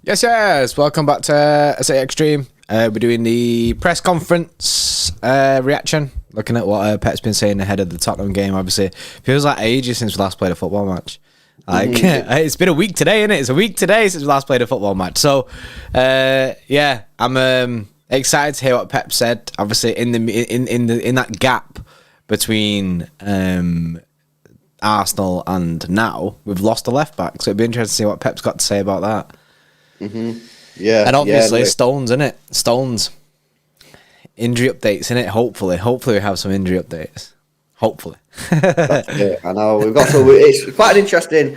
Yes. Welcome back to SA Extreme. We're doing the press conference reaction, looking at what Pep's been saying ahead of the Tottenham game. Obviously, feels like ages since we last played a football match. Like it's been a week today, isn't it? It's a week today since we last played a football match. So, I'm excited to hear what Pep said. Obviously, in that gap between Arsenal and now, we've lost a left back. So it'd be interesting to see what Pep's got to say about that. Yeah, and obviously Stones, innit? Stones injury updates, innit? Hopefully we have some injury updates. Hopefully. Yeah, I know we've got some. It's quite an interesting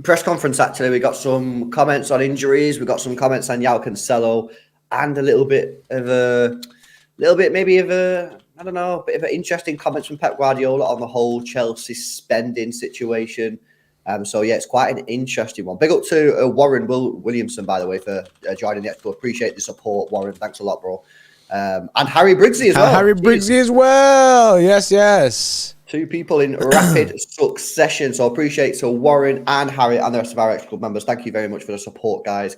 press conference. Actually, we got some comments on injuries. We got some comments on Cancelo, and a little bit of an interesting comments from Pep Guardiola on the whole Chelsea spending situation. So yeah, it's quite an interesting one. Big up to Warren Williamson, by the way, for joining the Expo. Appreciate the support, Warren. Thanks a lot, bro. And Harry Briggsy as well. Harry Briggsy as well. Yes. Two people in rapid succession. So appreciate Warren and Harry and the rest of our Xtra Club members. Thank you very much for the support, guys.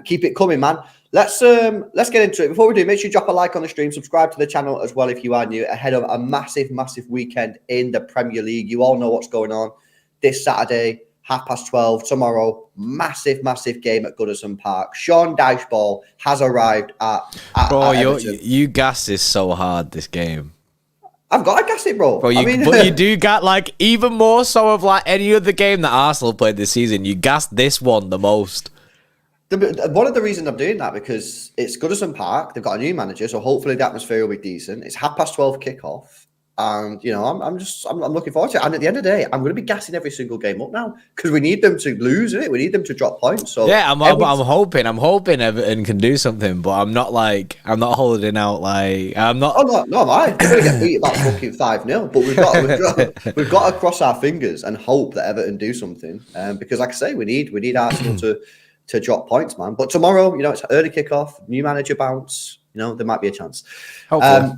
Keep it coming, man. Let's get into it. Before we do, make sure you drop a like on the stream, subscribe to the channel as well if you are new, ahead of a massive weekend in the Premier League. You all know what's going on. This Saturday, 12:30, tomorrow, massive game at Goodison Park. Sean Dycheball has arrived at bro, Everton. you gas this so hard this game. I've got to gas it, bro. But you do got, like, even more so of like any other game that Arsenal played this season. You gassed this one the most. One of the reasons I'm doing that, because it's Goodison Park. They've got a new manager, so hopefully the atmosphere will be decent. It's 12:30 kickoff. And, you know, I'm looking forward to it. And at the end of the day, I'm going to be gassing every single game up now because we need them to lose it. We need them to drop points. So yeah, I'm hoping Everton can do something, but I'm not holding out like I'm not. Oh no, am I? We're going to get beat about fucking 5-0. But we've got to cross our fingers and hope that Everton do something. Because, like I say, we need Arsenal to drop points, man. But tomorrow, you know, it's early kickoff, new manager bounce. You know, there might be a chance. Hopefully.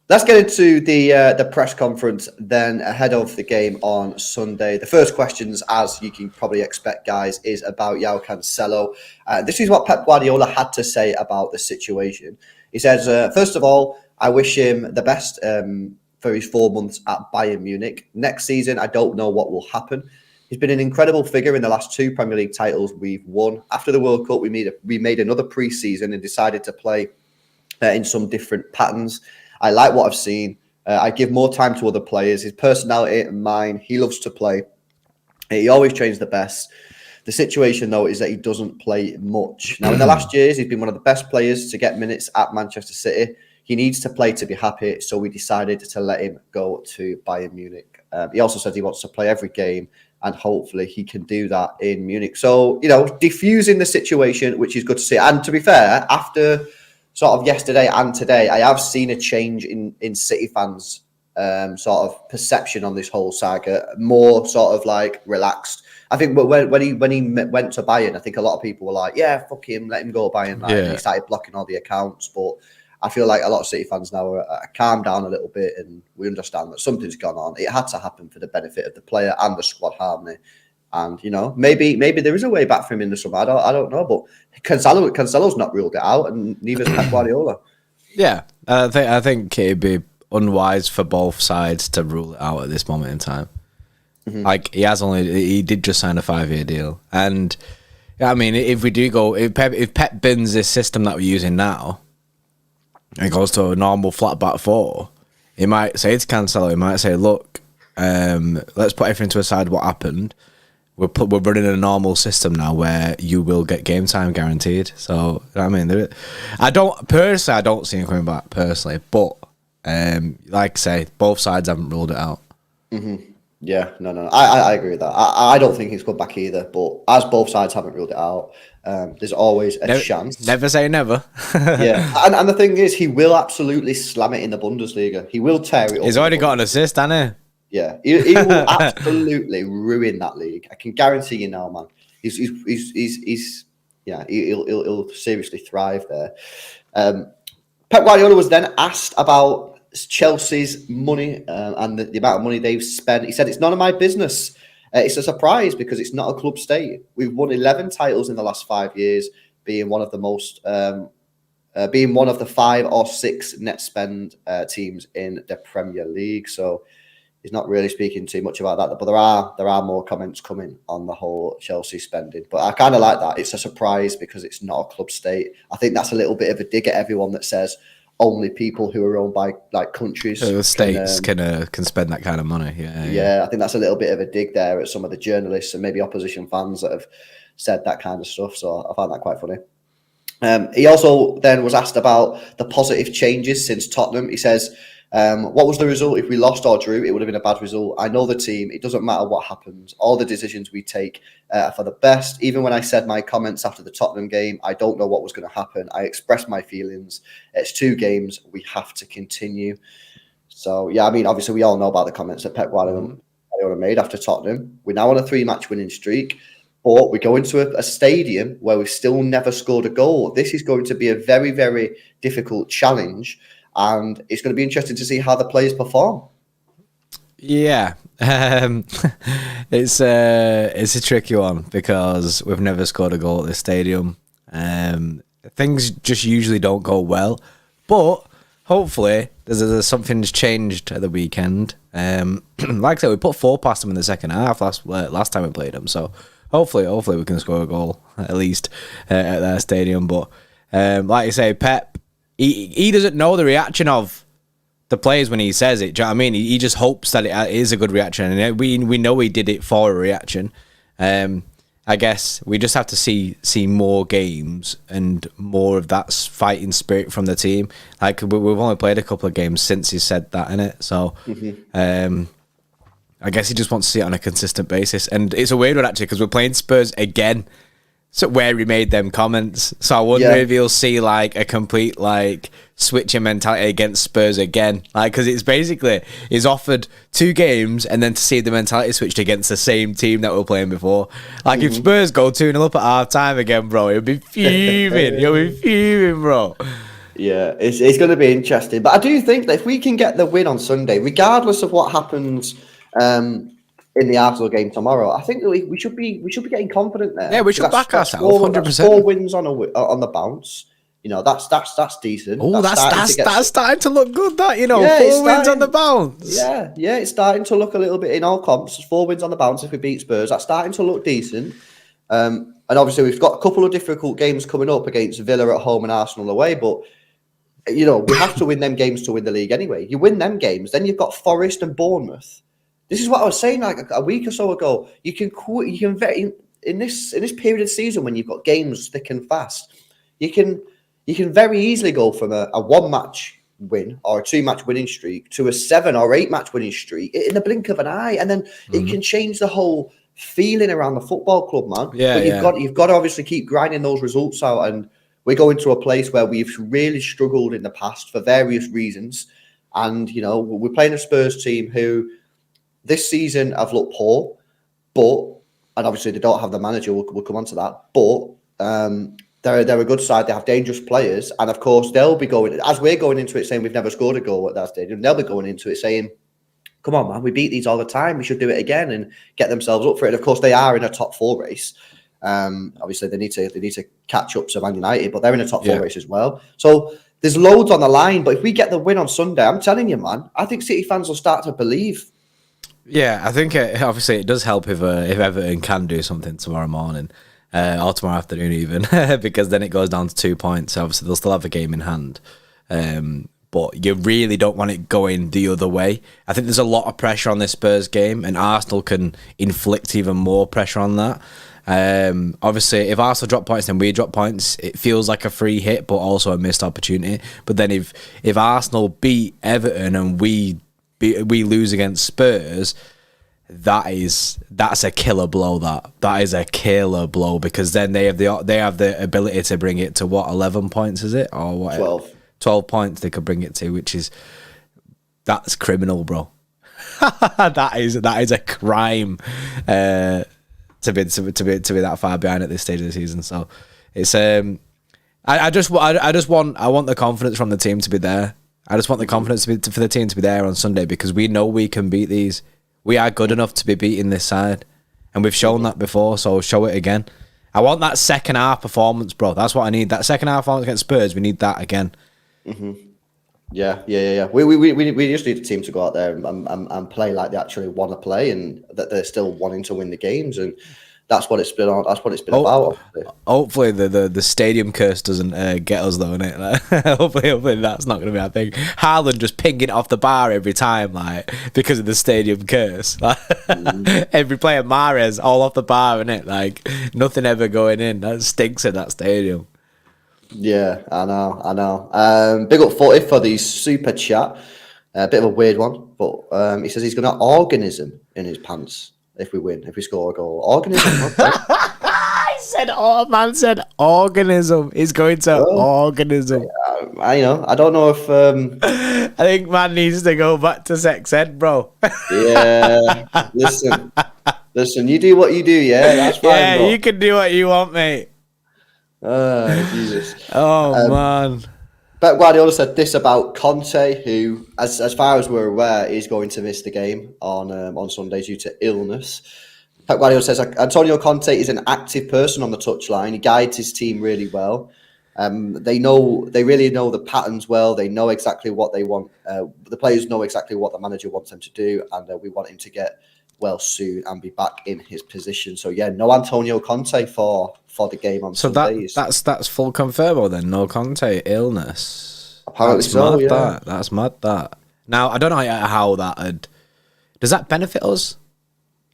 Let's get into the press conference then ahead of the game on Sunday. The first questions, as you can probably expect, guys, is about João Cancelo. This is what Pep Guardiola had to say about the situation. He says, first of all, I wish him the best for his 4 months at Bayern Munich. Next season, I don't know what will happen. He's been an incredible figure in the last 2 Premier League titles we've won. After the World Cup, we made another pre-season and decided to play in some different patterns. I like what I've seen. I give more time to other players. His personality and mine, he loves to play. He always trains the best. The situation, though, is that he doesn't play much. Now, in the last years, he's been one of the best players to get minutes at Manchester City. He needs to play to be happy, so we decided to let him go to Bayern Munich. He also said he wants to play every game, and hopefully he can do that in Munich. So, you know, diffusing the situation, which is good to see. And to be fair, after sort of yesterday and today, I have seen a change in City fans' sort of perception on this whole saga. More sort of like relaxed. I think when he went to Bayern, I think a lot of people were like, "Yeah, fuck him, let him go Bayern." Like, and he started blocking all the accounts. But I feel like a lot of City fans now are calmed down a little bit, and we understand that something's gone on. It had to happen for the benefit of the player and the squad harmony. And, you know, maybe there is a way back for him in the summer. I don't know, but Cancelo's not ruled it out, and neither's Pep Guardiola. Yeah, I think it'd be unwise for both sides to rule it out at this moment in time. Like he did just sign a 5-year deal, and I mean, if Pep bins this system that we're using now, and goes to a normal flat back 4, he might say to Cancelo, he might say, "Look, let's put everything to aside. What happened? We're running a normal system now where you will get game time guaranteed." So, I mean, I don't see him coming back personally, but like I say, both sides haven't ruled it out. Yeah, no. I agree with that. I don't think he's come back either, but as both sides haven't ruled it out, there's always a chance. Never say never. Yeah, and the thing is, he will absolutely slam it in the Bundesliga. He will tear it up. He's already got an assist, hasn't he? Yeah, he will absolutely ruin that league. I can guarantee you now, man. He'll seriously thrive there. Pep Guardiola was then asked about Chelsea's money and the amount of money they've spent. He said, it's none of my business. It's a surprise because it's not a club state. We've won 11 titles in the last 5 years, being one of the most, being one of the 5 or 6 net spend teams in the Premier League. So he's not really speaking too much about that. But there are more comments coming on the whole Chelsea spending. But I kind of like that. It's a surprise because it's not a club state. I think that's a little bit of a dig at everyone that says only people who are owned by like countries, states can spend that kind of money. Yeah, I think that's a little bit of a dig there at some of the journalists and maybe opposition fans that have said that kind of stuff. So I find that quite funny. He also then was asked about the positive changes since Tottenham. He says, what was the result? If we lost or drew, it would have been a bad result. I know the team. It doesn't matter what happens. All the decisions we take are for the best. Even when I said my comments after the Tottenham game, I don't know what was going to happen. I expressed my feelings. It's 2 games. We have to continue. So, yeah, I mean, obviously we all know about the comments that Pep Guardiola made after Tottenham. We're now on a 3-match winning streak. But we go into a stadium where we've still never scored a goal. This is going to be a very, very difficult challenge. And it's going to be interesting to see how the players perform. Yeah, it's a tricky one because we've never scored a goal at this stadium. Things just usually don't go well, but hopefully there's something's changed at the weekend. Like I said, we put 4 past them in the second half last time we played them, so hopefully we can score a goal at least at their stadium. But like you say, Pep, he doesn't know the reaction of the players when he says it. Do you know what I mean? He just hopes that it is a good reaction, and we know he did it for a reaction. I guess we just have to see more games and more of that fighting spirit from the team. Like we've only played a couple of games since he said that, innit? So I guess he just wants to see it on a consistent basis. And it's a weird one actually because we're playing Spurs again. So where he made them comments. So I wonder if he'll see like a complete like switch in mentality against Spurs again. Like, because it's basically he's offered 2 games and then to see the mentality switched against the same team that we were playing before. Like if Spurs go 2-0 up at half time again, bro, he'll be fuming. He'll be fuming, bro. Yeah, it's going to be interesting. But I do think that if we can get the win on Sunday, regardless of what happens in the Arsenal game tomorrow, I think that we should be getting confident there. Yeah, we should back ourselves 100%. 4 wins on the bounce. You know, that's decent. Oh, that's starting to look good. That 4 wins on the bounce. Yeah, it's starting to look a little bit in all comps. 4 wins on the bounce if we beat Spurs. That's starting to look decent. And obviously we've got a couple of difficult games coming up against Villa at home and Arsenal away, but we have to win them games to win the league anyway. You win them games, then you've got Forest and Bournemouth. This is what I was saying like a week or so ago. You can in this period of season when you've got games thick and fast, you can very easily go from a 1-match win or a 2-match winning streak to a 7 or 8-match winning streak in the blink of an eye, and then it can change the whole feeling around the football club, man. But you've got to obviously keep grinding those results out, and we're going to a place where we've really struggled in the past for various reasons, and we're playing a Spurs team who this season have looked poor, and obviously they don't have the manager. We'll come on to that, but they're a good side. They have dangerous players, and of course they'll be going, as we're going into it saying we've never scored a goal at that stadium. They'll be going into it saying, "Come on, man, we beat these all the time. We should do it again," and get themselves up for it. And of course, they are in a top 4 race. Obviously, they need to catch up to Man United, but they're in a top 4 race as well. So there's loads on the line. But if we get the win on Sunday, I'm telling you, man, I think City fans will start to believe. Yeah, I think obviously it does help if Everton can do something tomorrow morning or tomorrow afternoon even, because then it goes down to 2 points. Obviously, they'll still have a game in hand, but you really don't want it going the other way. I think there's a lot of pressure on this Spurs game, and Arsenal can inflict even more pressure on that. Obviously, if Arsenal drop points, then we drop points. It feels like a free hit, but also a missed opportunity. But then if Arsenal beat Everton and we lose against Spurs, that's a killer blow. That is a killer blow, because then they have the ability to bring it to what, 11 points, is it, or what? 12 points they could bring it to, that's criminal, bro. that is a crime to be that far behind at this stage of the season. So it's I want the confidence from the team to be there. I just want the confidence for the team to be there on Sunday because we know we can beat these. We are good enough to be beating this side. And we've shown that before, so show it again. I want that second half performance, bro. That's what I need. That second half performance against Spurs, we need that again. Yeah. We just need the team to go out there and play like they actually want to play, and that they're still wanting to win the games, and that's what it's been on. That's what it's been about. Hopefully, the stadium curse doesn't get us though, innit? Like, hopefully that's not going to be our thing. Haaland just pinging it off the bar every time, like because of the stadium curse. Like, every player, Mahrez, all off the bar, innit? Like nothing ever going in. That stinks in that stadium. Yeah, I know. Big up 40 for the super chat. A bit of a weird one, but he says he's got an organism in his pants if we score a goal. Organism. Man said organism. He's going to organism. I don't know if. I think man needs to go back to sex ed, bro. Yeah. Listen. You do what you do. Yeah, that's fine. Yeah, bro. you can do what you want, mate. Jesus. Oh man. Pep Guardiola said this about Conte, who, as far as we're aware, is going to miss the game on Sunday due to illness. Pep Guardiola says Antonio Conte is an active person on the touchline. He guides his team really well. They really know the patterns well. They know exactly what they want. The players know exactly what the manager wants them to do, and we want him to get well soon and be back in his position. So yeah, no Antonio Conte for the game on Sunday. So that's full confirmable then. No Conte illness. Apparently that's so. Mad, yeah, that's mad. That now I don't know how does that benefit us?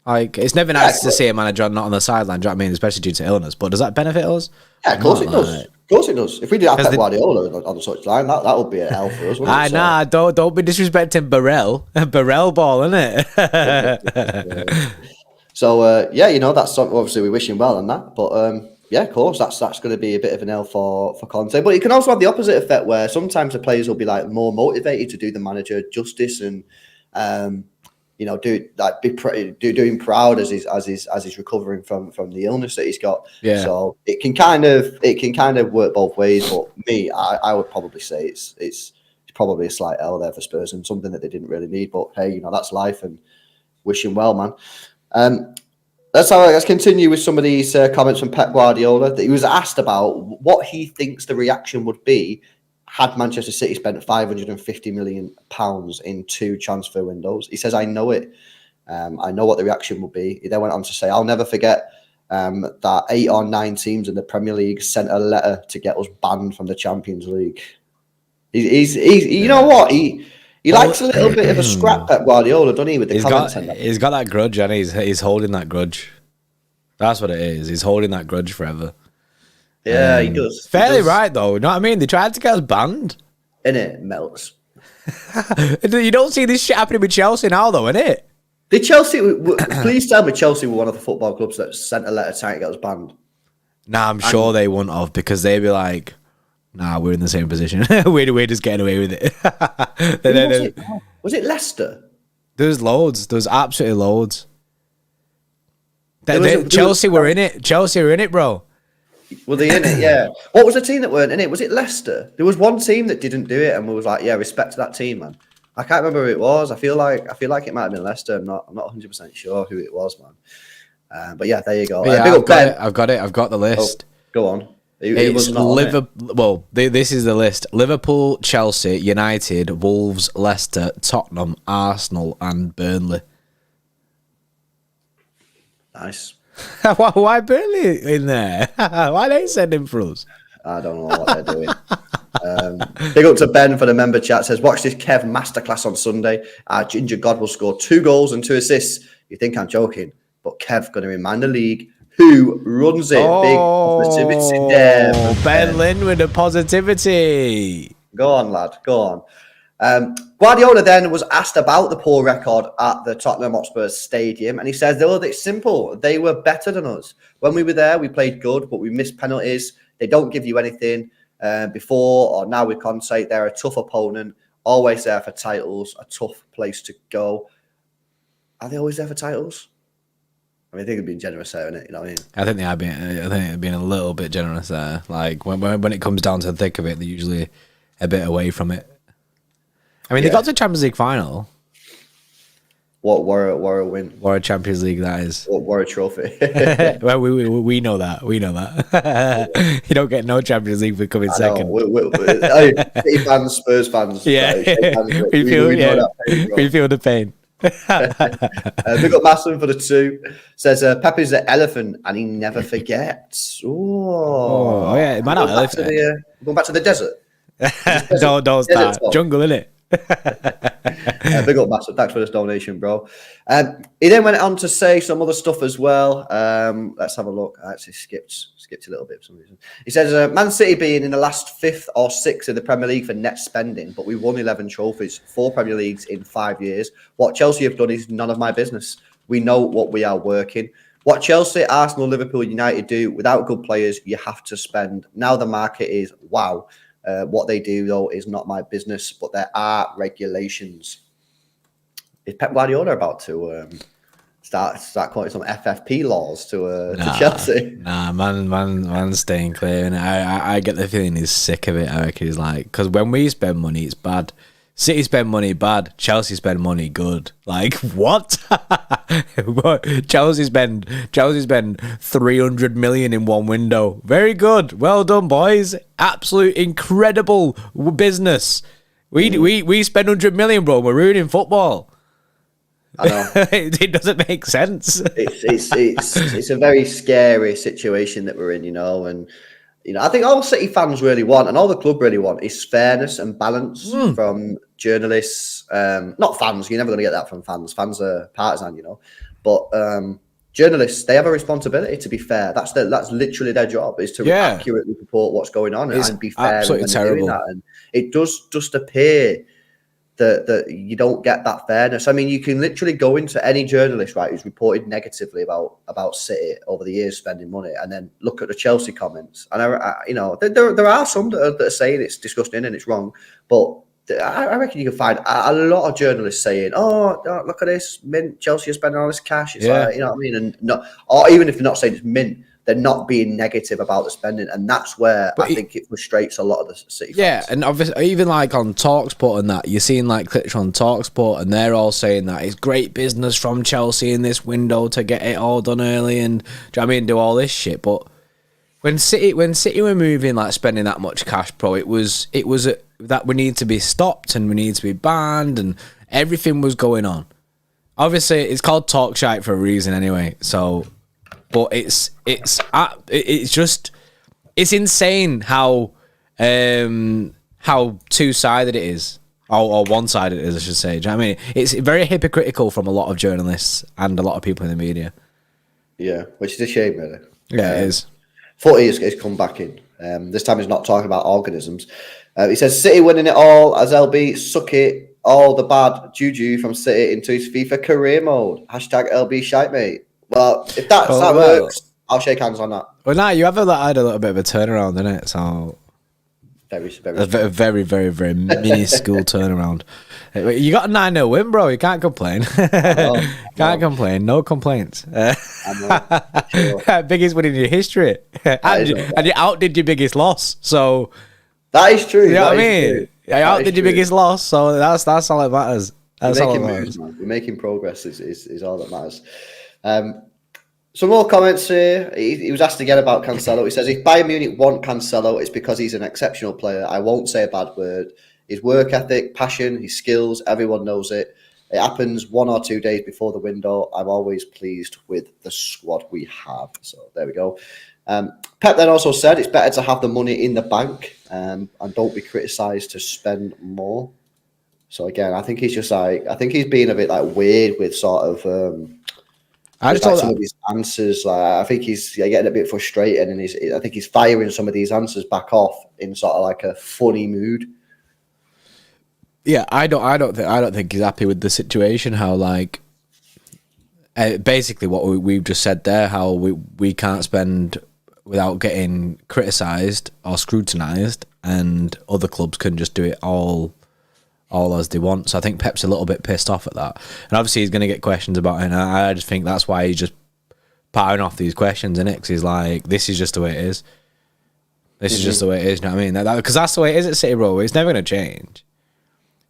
Like it's never nice to see a manager not on the sideline. Do you know what I mean? Especially due to illness. But does that benefit us? Yeah, of course it does. Of course it does. If we did have Pep Guardiola on the touchline, that would be a hell for us. Don't be disrespecting Barrel. Barrel ball, isn't it? So that's obviously we wish him well on that. But yeah, of course that's going to be a bit of an L for Conte. But it can also have the opposite effect where sometimes the players will be like more motivated to do the manager justice and doing proud as he's recovering from the illness that he's got. Yeah. So it can kind of work both ways. But me, I would probably say it's probably a slight L there for Spurs and something that they didn't really need. But hey, that's life and wish him well, man. Let's continue with some of these comments from Pep Guardiola. That he was asked about what he thinks the reaction would be had Manchester City spent £550 million in 2 transfer windows. He says, I know it. I know what the reaction will be. He then went on to say, I'll never forget that 8 or 9 teams in the Premier League sent a letter to get us banned from the Champions League. He's you know what? He likes a little bit of a scrap, Pep Guardiola, doesn't he, with the comments? He's got that grudge, and he's holding that grudge. That's what it is. He's holding that grudge forever. Yeah, he does. Fairly right, though. You know what I mean? They tried to get us banned. Innit? Melts. You don't see this shit happening with Chelsea now, though, innit? Did Chelsea... please tell me Chelsea were one of the football clubs that sent a letter trying to get us banned. Nah, I'm sure they wouldn't have, because they'd be like, nah, we're in the same position. we're just getting away with it. Was it Leicester? There's loads. There's absolutely loads. Chelsea were in it. Chelsea were in it, bro. Were they in it? Yeah. What was the team that weren't in it? Was it Leicester? There was one team that didn't do it, and we was like, yeah, respect to that team, man. I can't remember who it was. I feel like it might have been Leicester. I'm not 100% sure who it was, man. But yeah, there you go. Yeah, I've got it. I've got the list. Oh, go on. It's Liverpool. Well, this is the list: Liverpool, Chelsea, United, Wolves, Leicester, Tottenham, Arsenal, and Burnley. Nice. Why Burnley in there? Why are they sending for us? I don't know what they're doing. Big up to Ben for the member chat. Says, watch this Kev masterclass on Sunday. Our Ginger God will score 2 goals and 2 assists. You think I'm joking, but Kev going to remind the league who runs it. Big positivity there. Ben Lynn with the positivity. Go on, lad. Go on. Guardiola then was asked about the poor record at the Tottenham Hotspur Stadium, and he says, it's simple. They were better than us. When we were there, we played good, but we missed penalties. They don't give you anything. Before or now with Conte, they're a tough opponent, always there for titles, a tough place to go. Are they always there for titles? I mean, I think they're being generous there, isn't it? You know what I mean? I think they're being a little bit generous there. Like when it comes down to the thick of it, they're usually a bit away from it. I mean, they got to Champions League final. What were a win? What a Champions League that is. What were a trophy? Well, we know that. We know that. You don't get no Champions League for coming second. City fans, Spurs fans. Yeah, we feel the pain. Big up Masson for the 2. Says Pep is the elephant and he never forgets. Oh yeah, man, going back to the desert. Don't start. Jungle, innit? Big up Massive, thanks for this donation, bro. He then went on to say some other stuff as well. Let's have a look. I actually skipped a little bit for some reason. He says Man City being in the last 5th or 6th in the Premier League for net spending, but we won 11 trophies, 4 Premier Leagues in 5 years. What Chelsea have done is none of my business. We know what we are working. What Chelsea, Arsenal, Liverpool, United do, without good players, you have to spend. Now the market is wow. What they do, though, is not my business, but there are regulations. Is Pep Guardiola about to start quoting some FFP laws to Chelsea? Nah, man, staying clear. And I get the feeling he's sick of it. I reckon he's like, because when we spend money, it's bad. City spend money bad, Chelsea spend money good. Like what? Chelsea spend 300 million in one window. Very good. Well done, boys. Absolute incredible business. We spend 100 million, bro. We're ruining football. I know. It doesn't make sense. It's a very scary situation that we're in, and I think all City fans really want, and all the club really want, is fairness and balance from journalists. Not fans. You're never going to get that from fans. Fans are partisan, But journalists, they have a responsibility to be fair. That's literally their job, is to accurately report what's going on and be fair. Absolutely terrible. That. And it does just appear that you don't get that fairness. I mean, you can literally go into any journalist, right, who's reported negatively about City over the years spending money, and then look at the Chelsea comments. And there are some that are saying it's disgusting and it's wrong, but I reckon you can find a lot of journalists saying, "Oh, look at this, mint Chelsea are spending all this cash." It's like, you know what I mean, and no, or even if they're not saying it's mint, they're not being negative about the spending, and that's where I think it frustrates a lot of the City fans. Yeah, and obviously, even like on TalkSport and that, you're seeing like clips on TalkSport, and they're all saying that it's great business from Chelsea in this window to get it all done early, and do all this shit. But when City were moving, like spending that much cash, bro, it was that we need to be stopped and we need to be banned, and everything was going on. Obviously, it's called talk shite for a reason, anyway. So. But it's insane how two-sided it is, or one-sided it is, I should say. Do you know what I mean? It's very hypocritical from a lot of journalists and a lot of people in the media. Yeah, which is a shame, really. Yeah, it is. Footy has come back in. This time he's not talking about organisms. He says City winning it all as LB suck it, all the bad juju from City into his FIFA career mode. Hashtag LB shite, mate. Well, if that works, I'll shake hands on that. Well, now you have had a little bit of a turnaround, innit? So a very, very, very minuscule turnaround. You got a 9-0 win, bro. You can't complain. Can't complain. No complaints. Sure. Biggest win in your history, and you outdid your biggest loss. So that is true. You know what I mean? You outdid your biggest loss, so that's all that matters. That's all that matters. We're making progress. Is all that matters. Some more comments here. He was asked again about Cancelo. He says, if Bayern Munich want Cancelo, it's because he's an exceptional player. I won't say a bad word. His work ethic, passion, his skills, everyone knows it. It happens 1 or 2 days before the window. I'm always pleased with the squad we have. So there we go. Pep then also said it's better to have the money in the bank and don't be criticised to spend more. So again, I think he's being a bit like weird with sort of... I just some of his answers. I think he's getting a bit frustrated, and I think he's firing some of these answers back off in sort of like a funny mood. Yeah, I don't think he's happy with the situation. How basically what we've just said there, how we can't spend without getting criticised or scrutinised, and other clubs can just do it all as they want. So I think Pep's a little bit pissed off at that. And obviously he's going to get questions about it, and I just think that's why he's just powering off these questions, innit? Because he's like, this is just the way it is. This is just the way it is, you know what I mean? Because that's the way it is at City, bro. It's never going to change.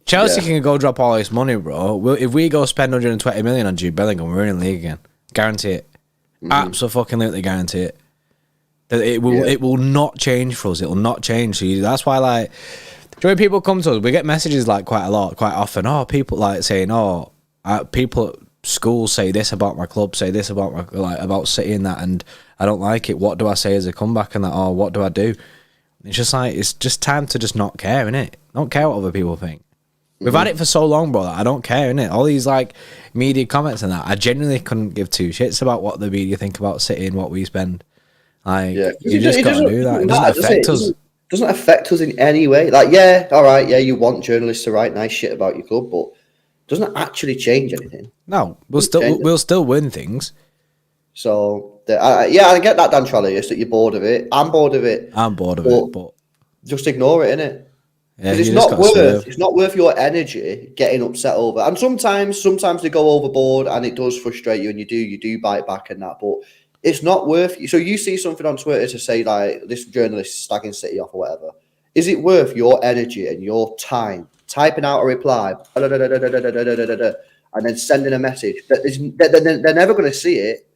Chelsea can go drop all this money, bro. If we go spend 120 million on Jude Bellingham, we're in the league again. Guarantee it. Absolutely guarantee it. That it will not change for us. It will not change. So that's why, like, when people come to us, we get messages like quite often. Oh, people like saying, people at school say this about my club, say this about about City and that, and I don't like it. What do I say as a comeback and that? Or what do I do? It's just like, it's just time to just not care, innit? Don't care what other people think. We've had it for so long, bro, that I don't care, innit? All these, like, media comments and that, I genuinely couldn't give two shits about what the media think about City and what we spend. Like, you just got to do that. It doesn't affect us. It doesn't affect us in any way. Like, all right, you want journalists to write nice shit about your club, but it doesn't actually change anything. No, we'll still win things. So, I get that, Dan Trolley, that you're bored of it. I'm bored of it. But just ignore it, innit? Yeah, Because it's not worth your energy getting upset over. And sometimes they go overboard and it does frustrate you and you do bite back and that, but it's not worth you. So you see something on Twitter to say like this journalist slagging City off or whatever. Is it worth your energy and your time typing out a reply and then sending a message that they're never going to see it?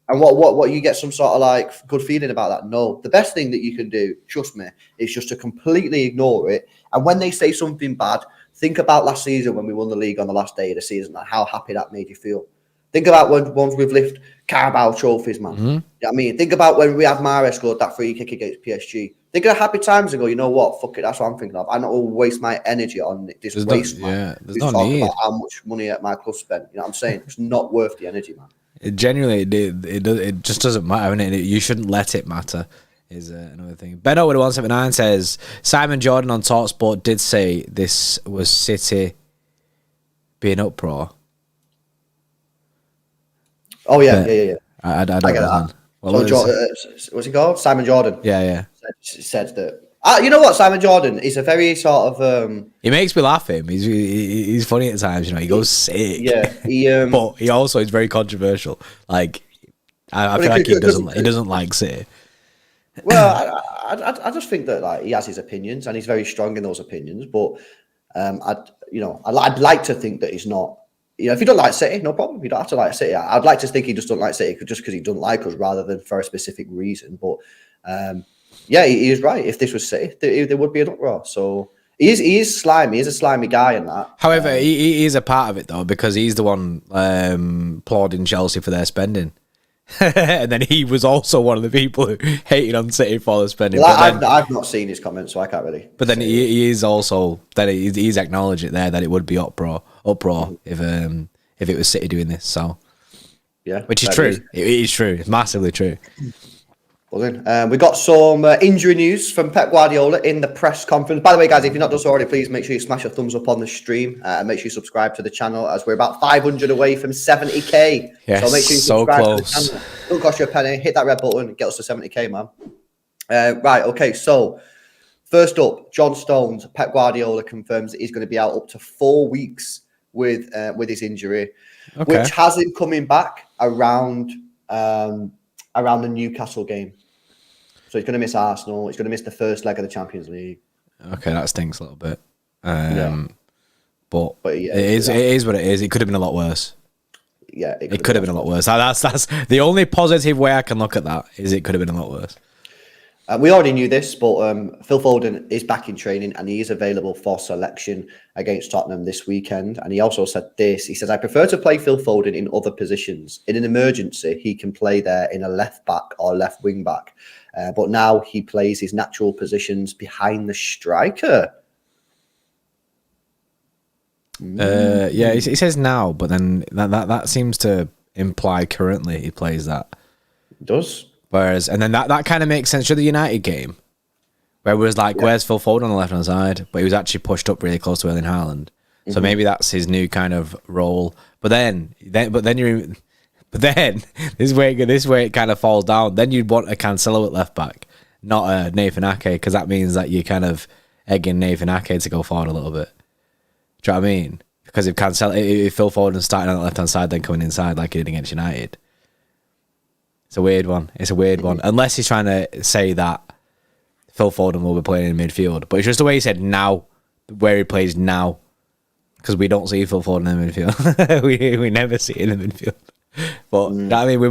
And what you get some sort of like good feeling about that? No, the best thing that you can do, trust me, is just to completely ignore it. And when they say something bad, think about last season when we won the league on the last day of the season and how happy that made you feel. Think about once we've lifted Carabao trophies, man. You know what I mean? Think about when we had Mahrez scored that free kick against PSG. Think of the happy times and go, you know what? Fuck it, that's what I'm thinking of. I don't waste my energy on this waste, man. There's no need. About how much money my club spent. You know what I'm saying? It's not worth the energy, man. It just doesn't matter, and you shouldn't let it matter. Is another thing. Benno with 179 says Simon Jordan on TalkSport did say this was City being uproar. Oh yeah. I don't know. What's he called? Simon Jordan. Yeah. Said that. You know what, Simon Jordan is a very sort of. He makes me laugh. He's funny at times. You know, he goes sick. Yeah, but he also is very controversial. Like, I feel like he doesn't like City. Well, I just think that like he has his opinions and he's very strong in those opinions. But I'd like to think that he's not. You know, if you don't like City, no problem. You don't have to like City. I'd like to think he just don't like City just because he doesn't like us, rather than for a specific reason. But he is right. If this was City, there would be an uproar. So he is slimy. He's a slimy guy in that. However, he is a part of it though, because he's the one applauding Chelsea for their spending. And then he was also one of the people who hated on City for the spending. Well, I've not seen his comments, so I can't really. But then he is also that he's acknowledged it there that it would be uproar if it was City doing this. So yeah, which is true. It is true. It's massively true. Well, we got some injury news from Pep Guardiola in the press conference. By the way, guys, if you're not done so already, please make sure you smash a thumbs up on the stream and make sure you subscribe to the channel, as we're about 500 away from 70k. Yes, so make sure you so subscribe close. to the channel. Don't cost you a penny. Hit that red button. Get us to 70k, man. Right. Okay. So first up, John Stones. Pep Guardiola confirms that he's going to be out up to 4 weeks with his injury, which has him coming back around the Newcastle game. So he's going to miss Arsenal. He's going to miss the first leg of the Champions League. Okay, that stinks a little bit. But it is what it is. It could have been a lot worse. Yeah, it could have been a lot worse. That's the only positive way I can look at that, is it could have been a lot worse. We already knew this, but Phil Foden is back in training and he is available for selection against Tottenham this weekend. And he also said this. He says, I prefer to play Phil Foden in other positions. In an emergency, he can play there in a left back or left wing back. But now he plays his natural positions behind the striker. Yeah, he says now, but then that seems to imply currently he plays that. It does. Whereas, and then that kind of makes sense for the United game, where it was like, where's Phil Foden on the left-hand side? But he was actually pushed up really close to Erling Haaland. So maybe that's his new kind of role. But then this is where it kind of falls down. Then you'd want a Cancelo at left back, not a Nathan Ake, because that means that you're kind of egging Nathan Ake to go forward a little bit. Do you know what I mean? Because if Phil Foden starting on the left-hand side, then coming inside like he did against United. It's a weird one. Unless he's trying to say that Phil Foden will be playing in midfield. But it's just the way he said now, where he plays now. because we don't see Phil Foden in the midfield. we never see it in the midfield. But I mean, we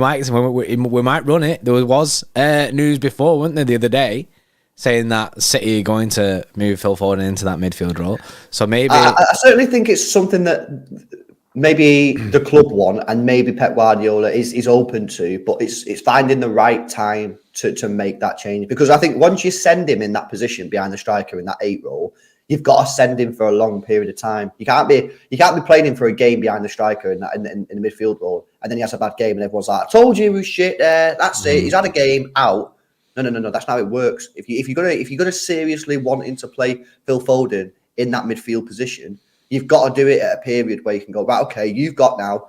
might run it. There was news before, wasn't there, the other day, saying that City are going to move Phil Foden into that midfield role. So maybe I certainly think it's something that maybe the club want, and maybe Pep Guardiola is open to, but it's finding the right time to make that change. Because I think once you send him in that position behind the striker in that 8 role, you've got to send him for a long period of time. You can't be playing him for a game behind the striker in the midfield role, and then he has a bad game, and everyone's like, "I told you he was shit there. That's it. He's had a game out." No. That's not how it works. If you're gonna seriously want him to play Phil Foden in that midfield position, you've got to do it at a period where you can go, right, okay, you've got now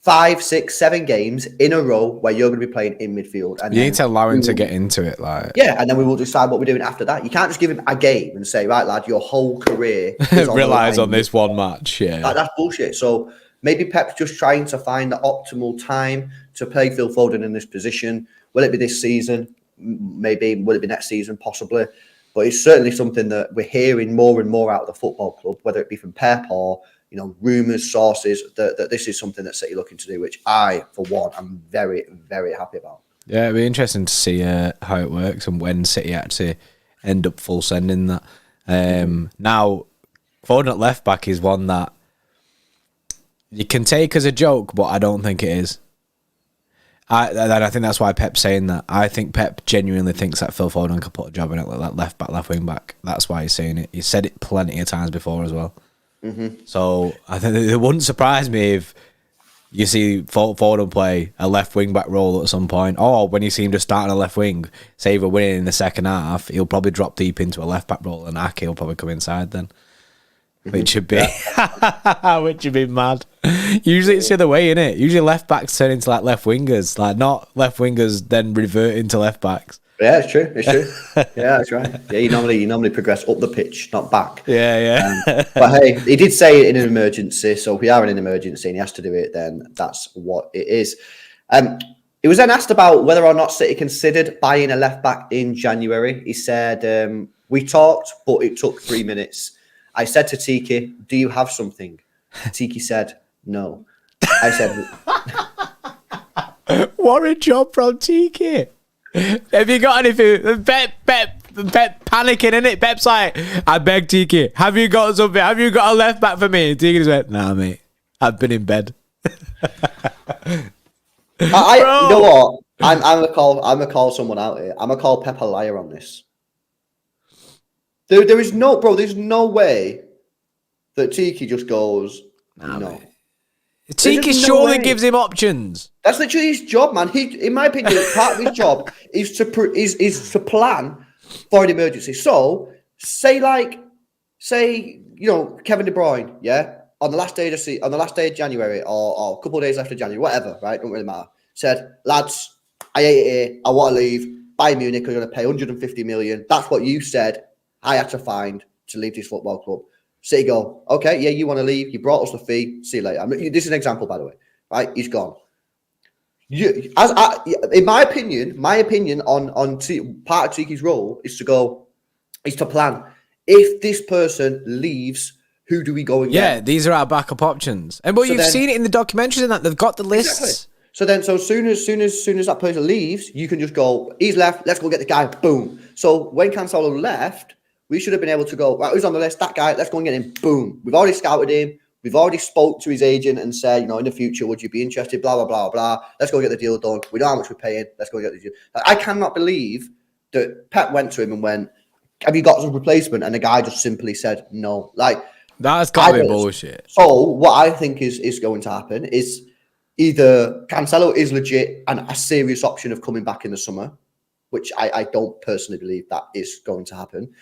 5, 6, 7 games in a row where you're going to be playing in midfield. And you need to allow him to get into it. And then we will decide what we're doing after that. You can't just give him a game and say, right, lad, your whole career relies on this one match. Yeah, that's bullshit. So maybe Pep's just trying to find the optimal time to play Phil Foden in this position. Will it be this season? Maybe. Will it be next season? Possibly. But it's certainly something that we're hearing more and more out of the football club, whether it be from Pep or, rumours, sources, that this is something that City looking to do, which I, for one, am very, very happy about. Yeah, it'd be interesting to see how it works and when City actually end up full sending that. Now, Foden at left back is one that you can take as a joke, but I don't think it is. I think that's why Pep's saying that. I think Pep genuinely thinks that Phil Foden could put a job in it like that left back, left wing back. That's why he's saying it. He said it plenty of times before as well. So I think it wouldn't surprise me if you see Foden play a left wing back role at some point, or when you see him just starting a left wing, say if we're winning in the second half, he'll probably drop deep into a left back role, and Ake will probably come inside then. Which would be which would be mad. Usually it's the other way, innit? Usually left backs turn into like left wingers, like not left wingers then revert into left backs. Yeah, it's true. Yeah, that's right. Yeah, you normally progress up the pitch, not back. Yeah. But hey, he did say it in an emergency, so if we are in an emergency and he has to do it, then that's what it is. He was then asked about whether or not City considered buying a left back in January. He said, "We talked, but it took 3 minutes. I said to Tiki, 'Do you have something?' Tiki said, 'No.' I said, what a job from Tiki. Have you got anything? Pep panicking, innit? Pep's like, I beg Tiki, have you got something? Have you got a left back for me? And Tiki just went, nah, mate. I've been in bed." You know what? I'm gonna call someone out here. I'm gonna call Pep a liar on this. There's no way that Tiki just goes, no. Mate. Tiki surely gives him options. That's literally his job, man. In my opinion, part of his job is to plan for an emergency. So, say Kevin De Bruyne, yeah, on the last day of January or a couple of days after January, whatever, right? Don't really matter. Said, lads, I hate it here. I want to leave. Bayern Munich are going to pay 150 million. That's what you said I had to find to leave this football club. City go, okay, yeah, you want to leave. You brought us the fee. See you later. I mean, this is an example, by the way. Right? He's gone. In my opinion on part of Tiki's role is to plan. If this person leaves, who do we go and get? Yeah, these are our backup options. And you've seen it in the documentaries and that they've got the lists. Exactly. So as soon as that person leaves, you can just go, he's left, let's go get the guy. Boom. So when Cancelo left, we should have been able to go, right, who's on the list? That guy, let's go and get him. Boom. We've already scouted him. We've already spoke to his agent and said, in the future, would you be interested? Blah, blah, blah, blah. Let's go get the deal done. We know how much we're paying. Let's go get the deal. I cannot believe that Pep went to him and went, have you got a replacement? And the guy just simply said no. That's got to be bullshit. So what I think is going to happen is either Cancelo is legit and a serious option of coming back in the summer, which I don't personally believe that is going to happen.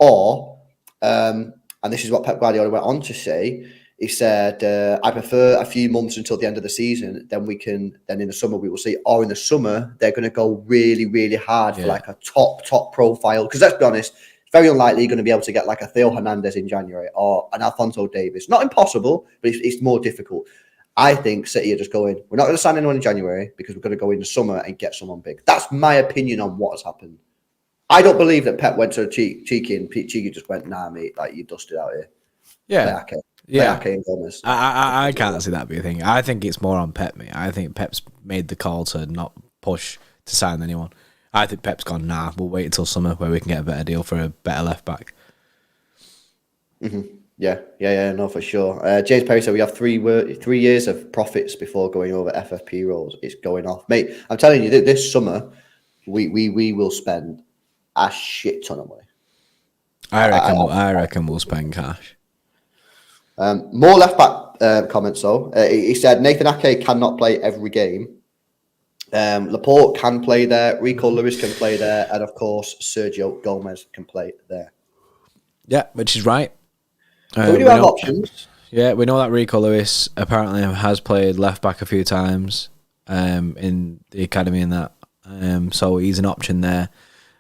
Or, and this is what Pep Guardiola went on to say, he said, I prefer a few months until the end of the season, then in the summer we will see. Or in the summer, they're going to go really, really hard for a top profile. Because let's be honest, it's very unlikely you're going to be able to get a Theo Hernandez in January or an Alphonso Davies. Not impossible, but it's more difficult. I think City are just going, we're not going to sign anyone in January because we're going to go in the summer and get someone big. That's my opinion on what has happened. I don't believe that Pep went to Cheeky and Cheeky just went, nah, mate, you dusted out here. Yeah. Yeah. Ake and Gomez. I can't see that being a thing. I think it's more on Pep, mate. I think Pep's made the call to not push to sign anyone. I think Pep's gone, nah, we'll wait until summer where we can get a better deal for a better left back. Mm-hmm. Yeah, no, for sure. James Perry said we have 3 years of profits before going over FFP roles. It's going off, mate. I'm telling you that this summer we will spend a shit ton of money. I reckon we'll spend cash. More left back comments though. He said Nathan Ake cannot play every game. Laporte can play there. Rico Lewis can play there, and of course Sergio Gomez can play there. Yeah, which is right. So we do have options. Yeah, we know that Rico Lewis apparently has played left back a few times in the academy and that. So he's an option there.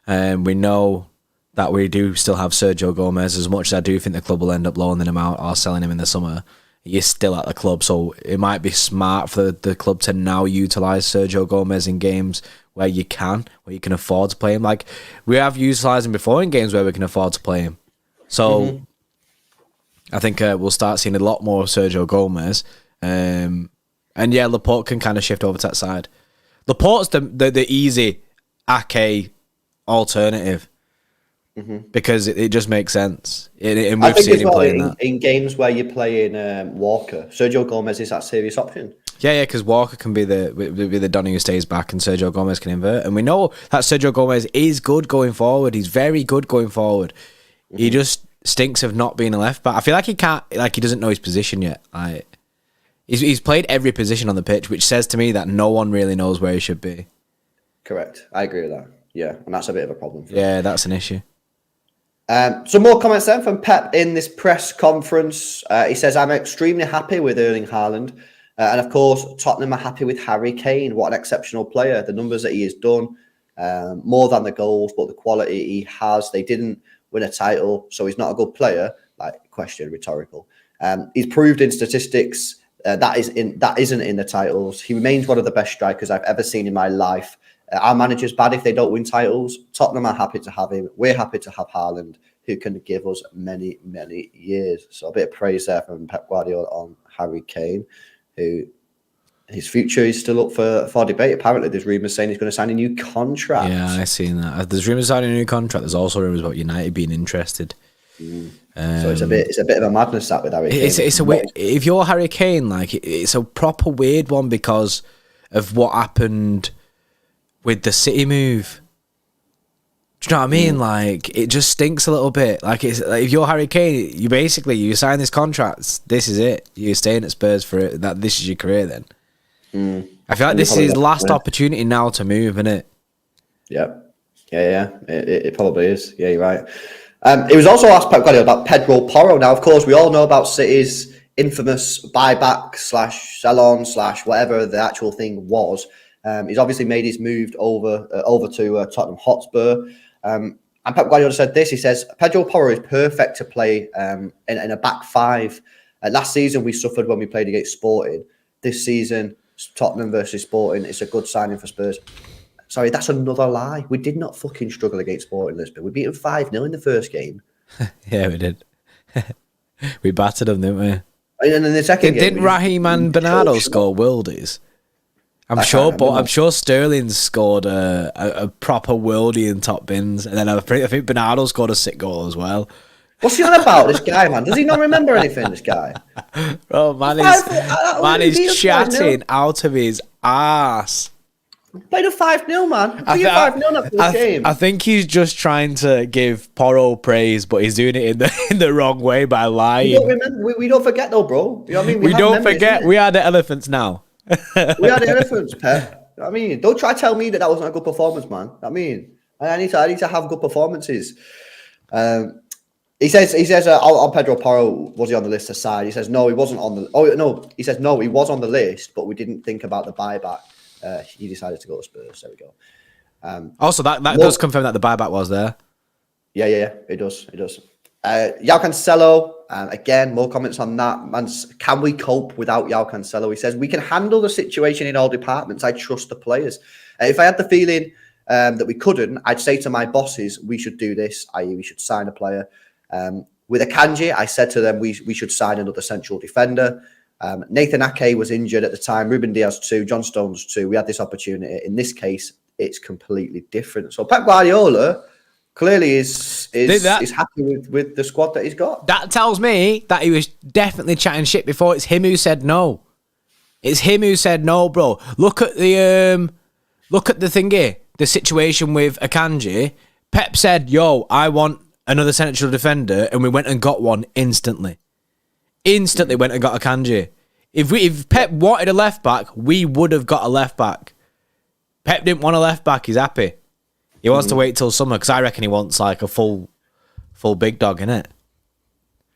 We know that we do still have Sergio Gomez. As much as I do think the club will end up loaning him out or selling him in the summer, he is still at the club. So it might be smart for the club to now utilise Sergio Gomez in games where you can afford to play him. Like, we have utilised him before in games where we can afford to play him. So I think we'll start seeing a lot more Sergio Gomez. And yeah, Laporte can kind of shift over to that side. Laporte's the easy Ake alternative because it just makes sense. And we've seen him playing that. In games where you're playing Walker, Sergio Gomez is that serious option. Yeah, because Walker can be the Donny who stays back and Sergio Gomez can invert. And we know that Sergio Gomez is good going forward. He's very good going forward. He just stinks of not being a left back. I feel like he doesn't know his position yet. He's played every position on the pitch, which says to me that no one really knows where he should be. Correct. I agree with that. Yeah, and that's a bit of a problem. Yeah, that's an issue. Some more comments then from Pep in this press conference. He says, I'm extremely happy with Erling Haaland. And of course, Tottenham are happy with Harry Kane. What an exceptional player. The numbers that he has done, more than the goals, but the quality he has. They didn't win a title, so he's not a good player. Like, question, rhetorical. He's proved in statistics that isn't in the titles. He remains one of the best strikers I've ever seen in my life. Our manager's bad if they don't win titles. Tottenham are happy to have him. We're happy to have Haaland, who can give us many, many years. So a bit of praise there from Pep Guardiola on Harry Kane, who his future is still up for debate. Apparently, there's rumours saying he's going to sign a new contract. Yeah, I've seen that. There's rumours signing a new contract. There's also rumours about United being interested. So it's a bit of a madness that with Harry Kane. It's a weird, if you're Harry Kane, like it's a proper weird one because of what happened with the City move. Do you know what I mean? Like, it just stinks a little bit. Like, it's like, if you're Harry Kane, you sign this contract. This is it. You're staying at Spurs for it. This is your career then. I feel like this is his last opportunity now to move, isn't it? Yep. Yeah. It probably is. Yeah, you're right. It was also asked Pep Guardiola about Pedro Porro. Now, of course, we all know about City's infamous buyback / sell-on / whatever the actual thing was. He's obviously made his move over to Tottenham Hotspur. And Pep Guardiola said this. He says, Pedro Porro is perfect to play in a back five. Last season, we suffered when we played against Sporting. This season, Tottenham versus Sporting, it's a good signing for Spurs. Sorry, that's another lie. We did not fucking struggle against Sporting Lisbon. We beat them 5-0 in the first game. Yeah, we did. We battered them, didn't we? And in the second game... Didn't Raheem and Bernardo score worldies? I'm sure Sterling scored a proper worldie in top bins. And then I think Bernardo scored a sick goal as well. What's he on about, this guy, man? Does he not remember anything, this guy? Bro, man is chatting out of his ass. Played a 5-0, man. Played a 5-0 that first game. I think he's just trying to give Porro praise, but he's doing it in the wrong way by lying. We don't forget, though, bro. You know what I mean? We don't forget. We are the elephants now. We are the elephants, Pep. You know what I mean? Don't try to tell me that wasn't a good performance, man. I mean, I need to have good performances. He says on Pedro Porro, was he on the list aside? He says no, he wasn't on the. Oh no, he says no, he was on the list, but we didn't think about the buyback. He decided to go to Spurs. There we go. Also, that does confirm that the buyback was there. Yeah, it does. João Cancelo, again, more comments on that. Can we cope without João Cancelo? He says, we can handle the situation in all departments. I trust the players. If I had the feeling that we couldn't, I'd say to my bosses, we should do this, i.e. we should sign a player. With Akanji, I said to them we should sign another central defender. Nathan Ake was injured at the time. Ruben Diaz too. John Stones too. We had this opportunity. In this case, it's completely different. So Pep Guardiola clearly is happy with the squad that he's got. That tells me that he was definitely chatting shit before. It's him who said no. It's him who said no, bro. Look at the thingy, the situation with Akanji. Pep said, "Yo, I want another central defender," and we went and got one instantly. Instantly went and got Akanji. If Pep wanted a left back, we would have got a left back. Pep didn't want a left back. He's happy. He wants to wait till summer because I reckon he wants like a full big dog, innit?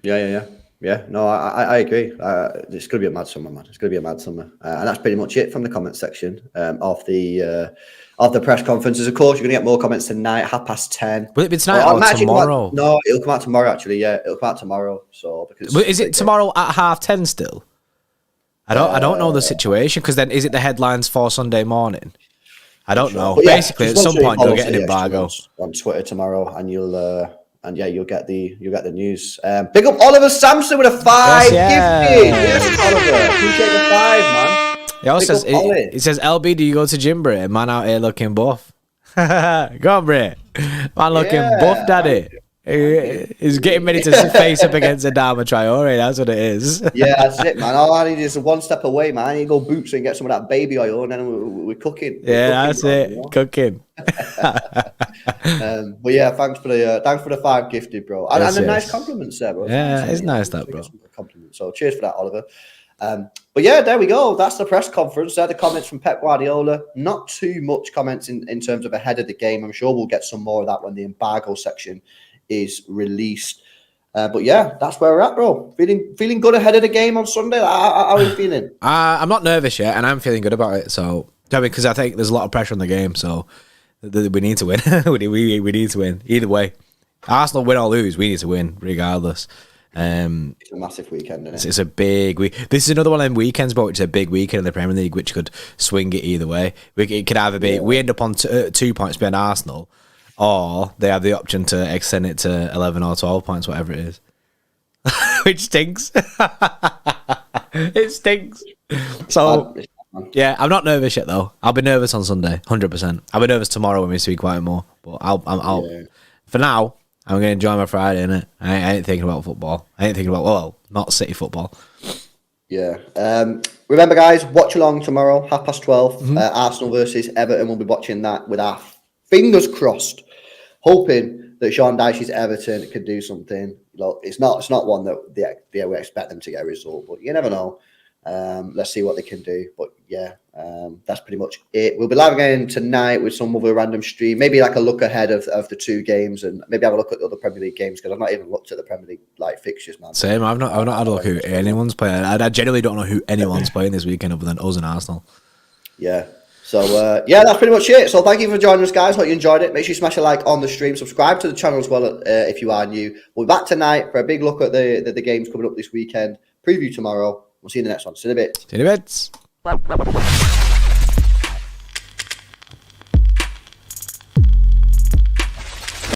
Yeah. No, I agree. It's going to be a mad summer, man. It's going to be a mad summer, and that's pretty much it from the comment section of the press conferences. Of course, you're going to get more comments tonight, 10:30. Will it be tonight or tomorrow? No, it'll come out tomorrow. Actually, yeah, it'll come out tomorrow. So because is it tomorrow at 10:30 still? I don't know the situation because then is it the headlines for Sunday morning? I don't know. But basically, at some point you'll get an embargo on Twitter tomorrow, and you'll get the news. Big up Oliver Sampson with a 5 gifted. Yes, Oliver, appreciate the 5, man. He also says, he says, LB, do you go to gym, Brit? Man out here looking buff. Go on, Brit. Man looking buff, daddy. He's getting ready to face up against Adama Traore. That's what it is. Yeah, that's it, man. All I need is one step away, man. You go boots and get some of that baby oil, and then we're cooking. That's it. You know? Cooking. But yeah, thanks for the 5 gifted, bro. And a nice compliment, there, bro. Yeah, it's nice that, bro. Compliment. So cheers for that, Oliver. But yeah, there we go. That's the press conference. They're the comments from Pep Guardiola. Not too much comments in terms of ahead of the game. I'm sure we'll get some more of that when the embargo section is released. But yeah, that's where we're at, bro. Feeling good ahead of the game on Sunday. How are you feeling? I'm not nervous yet, and I'm feeling good about it. So, because I think there's a lot of pressure on the game, so we need to win. we need to win either way. Arsenal win or lose, we need to win regardless. It's a massive weekend, isn't it? It's a big week. This is another one of them weekends, but it's a big weekend in the Premier League, which could swing it either way. It could either be we end up on 2 points behind Arsenal, or they have the option to extend it to 11 or 12 points, whatever it is. Which stinks. It stinks. So, yeah, I'm not nervous yet, though. I'll be nervous on Sunday, 100%. I'll be nervous tomorrow when we speak about it more. But I'll for now, I'm going to enjoy my Friday, innit? I ain't thinking about football. I ain't thinking about, not City football. Yeah. Remember, guys, watch along tomorrow, 12:30. Arsenal versus Everton. We'll be watching that with our fingers crossed, hoping that Sean Dyche's Everton could do something. Look, it's not one that we expect them to get a result, but you never know. Let's see what they can do. But yeah, that's pretty much it. We'll be live again tonight with some other random stream, maybe like a look ahead of the 2 games, and maybe have a look at the other Premier League games, because I've not even looked at the Premier League fixtures, man. Same. I've not had a look who anyone's playing. I generally don't know who anyone's playing this weekend other than us and Arsenal. Yeah. So, that's pretty much it. So thank you for joining us, guys. Hope you enjoyed it. Make sure you smash a like on the stream. Subscribe to the channel as well if you are new. We'll be back tonight for a big look at the games coming up this weekend. Preview tomorrow. We'll see you in the next one. See you in a bit. See you in a bit.